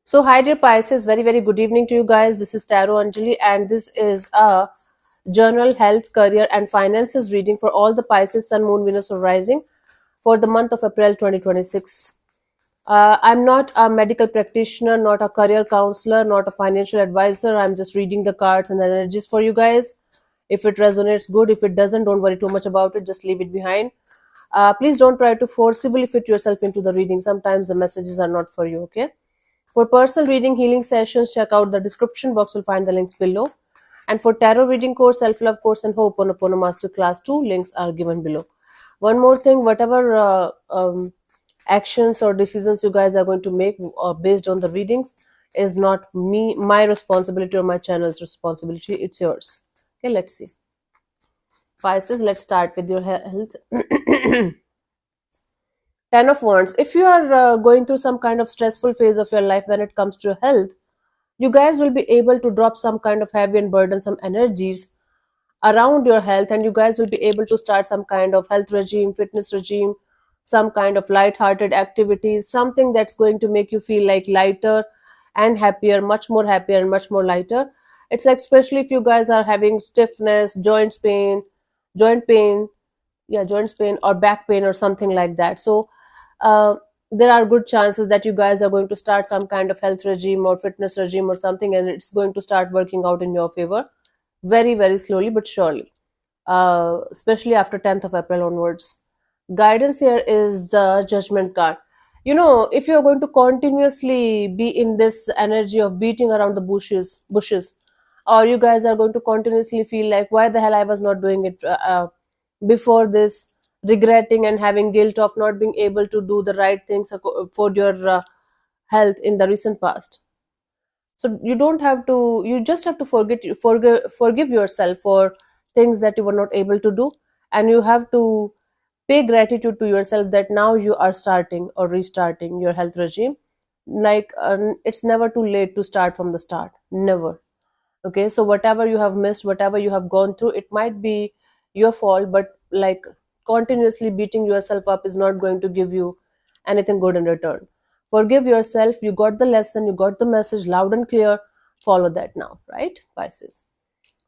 So, hi dear Pisces, very good evening to you guys. This is Tarot Anjali, and this is a general health, career, and finances reading for all the Pisces, Sun, Moon, Venus, or Rising for the month of April 2026. I'm not a medical practitioner, not a career counselor, not a financial advisor. I'm just reading the cards and the energies for you guys. If it resonates, good. If it doesn't, don't worry too much about it. Just leave it behind. Please don't try to forcibly fit yourself into the reading. Sometimes the messages are not for you, okay? For personal reading healing sessions, check out the description box. You'll find the links below. And for tarot reading course, self-love course, and Ho'oponopono Master Class 2, links are given below. One more thing, whatever actions or decisions you guys are going to make based on the readings is not my responsibility or my channel's responsibility. It's yours. Okay, let's see. Pisces, let's start with your health. Ten of Wands. If you are going through some kind of stressful phase of your life when it comes to your health, you guys will be able to drop some kind of heavy and burdensome energies around your health, and you guys will be able to start some kind of health regime, fitness regime, some kind of light-hearted activities, something that's going to make you feel like lighter and happier, much more happier and much more lighter. It's like, especially if you guys are having stiffness, joint pain, yeah, joints pain or back pain or something like that. So uh, there are good chances that you guys are going to start some kind of health regime or fitness regime or something, and it's going to start working out in your favor very slowly but surely, especially after 10th of April onwards. Guidance here is the Judgment card. You know, if you're going to continuously be in this energy of beating around the bushes, or you guys are going to continuously feel like, why the hell I was not doing it before this, regretting and having guilt of not being able to do the right things for your health in the recent past. So you don't have to, you just have to forgive yourself for things that you were not able to do, and you have to pay gratitude to yourself that now you are starting or restarting your health regime. Like, it's never too late to start from the start, never. Okay, so whatever you have missed, whatever you have gone through, it might be your fault, but like, continuously beating yourself up is not going to give you anything good in return. Forgive yourself. You got the lesson, you got the message loud and clear. Follow that now, right, Pisces?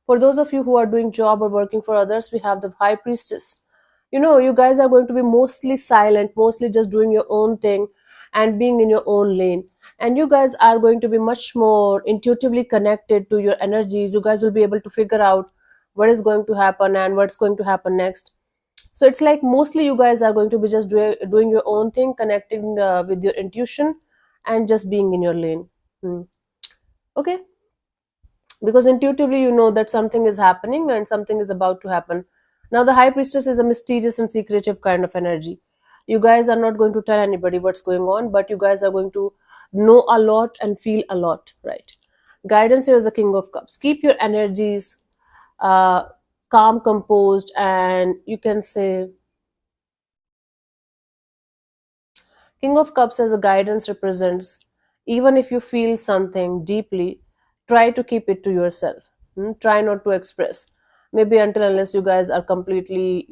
For those of you who are doing job or working for others, we have the High Priestess. You know, you guys are going to be mostly silent, mostly just doing your own thing and being in your own lane. And you guys are going to be much more intuitively connected to your energies. You guys will be able to figure out what is going to happen and what's going to happen next. So it's like, mostly you guys are going to be just doing your own thing, connecting with your intuition and just being in your lane. Okay, because intuitively you know that something is happening and something is about to happen. Now, the High Priestess is a mysterious and secretive kind of energy. You guys are not going to tell anybody what's going on, but you guys are going to know a lot and feel a lot, right? Guidance here is the King of Cups. Keep your energies uh, calm, composed, and you can say King of Cups as a guidance represents, even if you feel something deeply, try to keep it to yourself. Try not to express. Maybe until unless you guys are completely,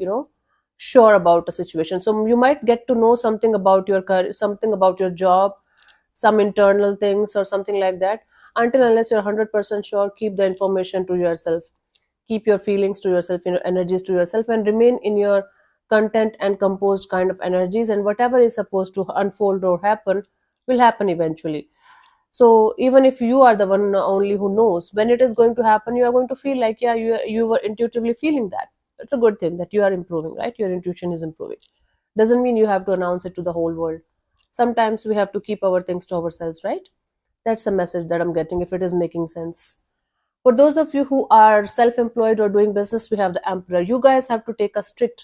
sure about a situation. So you might get to know something about your career, something about your job, some internal things or something like that. Until unless you're 100% sure, keep the information to yourself. Keep your feelings to yourself, your energies to yourself, and remain in your content and composed kind of energies, and whatever is supposed to unfold or happen will happen eventually. So even if you are the one only who knows when it is going to happen, you are going to feel like, yeah, you were intuitively feeling that. It's a good thing that you are improving, right? Your intuition is improving. Doesn't mean you have to announce it to the whole world. Sometimes we have to keep our things to ourselves, right? That's the message that I'm getting, if it is making sense. For those of you who are self-employed or doing business, we have the Emperor. You guys have to take a strict,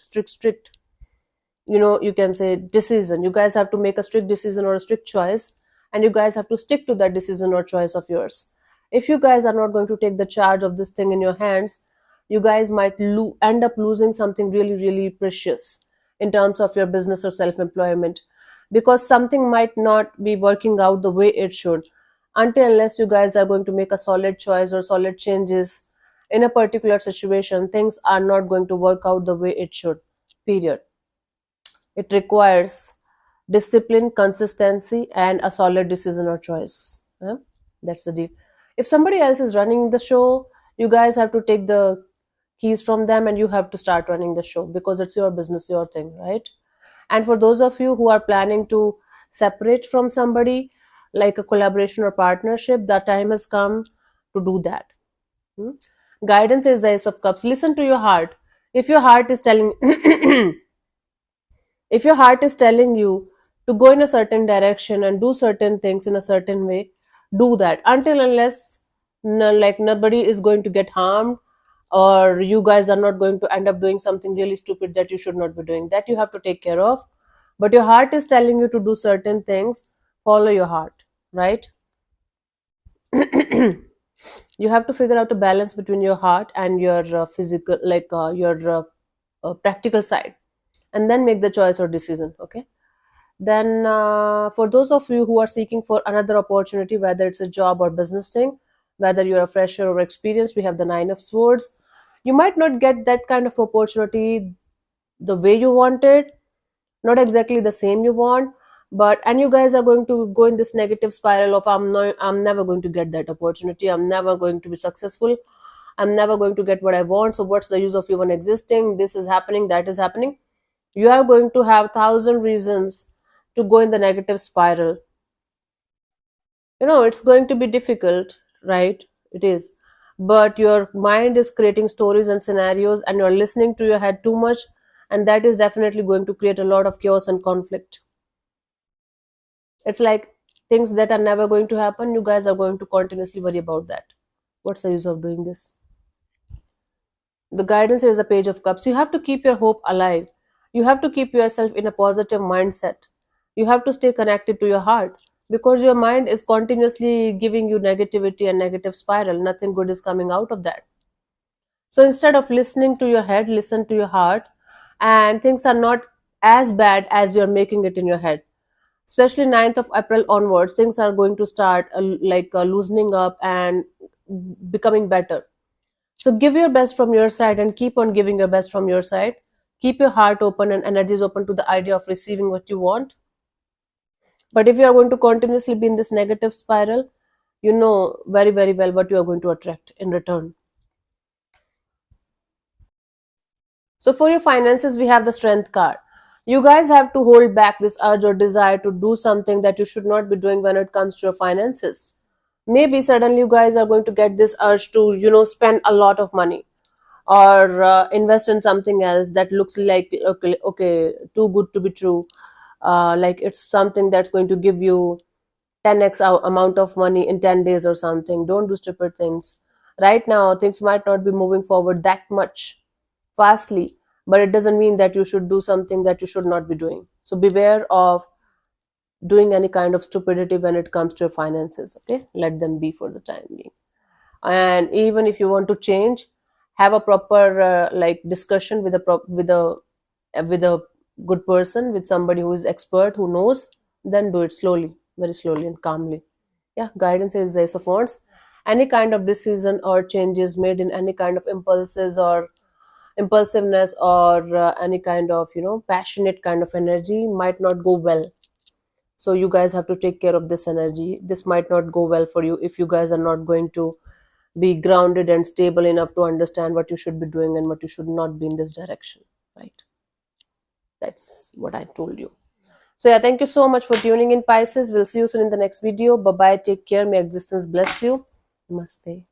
you can say, decision. You guys have to make a strict decision or a strict choice, and you guys have to stick to that decision or choice of yours. If you guys are not going to take the charge of this thing in your hands, you guys might end up losing something really precious in terms of your business or self-employment, because something might not be working out the way it should. Until unless you guys are going to make a solid choice or solid changes in a particular situation, things are not going to work out the way it should, period. It requires discipline, consistency, and a solid decision or choice. huh? That's the deal. If somebody else is running the show, you guys have to take the keys from them and you have to start running the show, because it's your business, your thing, right? And for those of you who are planning to separate from somebody, like a collaboration or partnership, the time has come to do that. Hmm? Guidance is the Ace of Cups. Listen to your heart. If your heart is telling if your heart is telling you to go in a certain direction and do certain things in a certain way, do that, until unless like nobody is going to get harmed, or you guys are not going to end up doing something really stupid that you should not be doing. That you have to take care of. But your heart is telling you to do certain things, follow your heart, right? You have to figure out a balance between your heart and your physical, like your practical side, and then make the choice or decision. Okay. Then for those of you who are seeking for another opportunity, whether it's a job or business thing, whether you're a fresher or experienced, we have the Nine of Swords. You might not get that kind of opportunity the way you wanted, not exactly the same you want, but and you guys are going to go in this negative spiral of I'm never going to get that opportunity, I'm never going to be successful, I'm never going to get what I want, so what's the use of even existing, this is happening, that is happening. You are going to have thousand reasons to go in the negative spiral. It's going to be difficult, right? It is. But your mind is creating stories and scenarios, and you're listening to your head too much, and that is definitely going to create a lot of chaos and conflict. It's like things that are never going to happen, you guys are going to continuously worry about that. What's the use of doing this? The guidance is a Page of Cups. You have to keep your hope alive. You have to keep yourself in a positive mindset. You have to stay connected to your heart, because your mind is continuously giving you negativity and negative spiral. Nothing good is coming out of that. So instead of listening to your head, listen to your heart, and things are not as bad as you're making it in your head. Especially 9th of April onwards, things are going to start loosening up and becoming better. So give your best from your side and keep on giving your best from your side. Keep your heart open and energies open to the idea of receiving what you want. But if you are going to continuously be in this negative spiral, you know very, very well what you are going to attract in return. So for your finances, we have the Strength card. You guys have to hold back this urge or desire to do something that you should not be doing when it comes to your finances. Maybe suddenly you guys are going to get this urge to, spend a lot of money, or invest in something else that looks like okay, too good to be true. Like it's something that's going to give you 10x amount of money in 10 days or something. Don't do stupid things. Right now, things might not be moving forward that much fastly, but it doesn't mean that you should do something that you should not be doing. So beware of doing any kind of stupidity when it comes to your finances. Okay, let them be for the time being. And even if you want to change, have a proper like discussion with a good person, with somebody who is expert, who knows. Then do it slowly, very slowly and calmly. Yeah, guidance is the Ace of Wands. Any kind of decision or changes made in any kind of impulses or impulsiveness, or any kind of passionate kind of energy might not go well. So you guys have to take care of this energy. This might not go well for you if you guys are not going to be grounded and stable enough to understand what you should be doing and what you should not be in this direction, right? That's what I told you. So yeah, thank you so much for tuning in, Pisces. We'll see you soon in the next video. Bye bye, take care, may existence bless you. Namaste.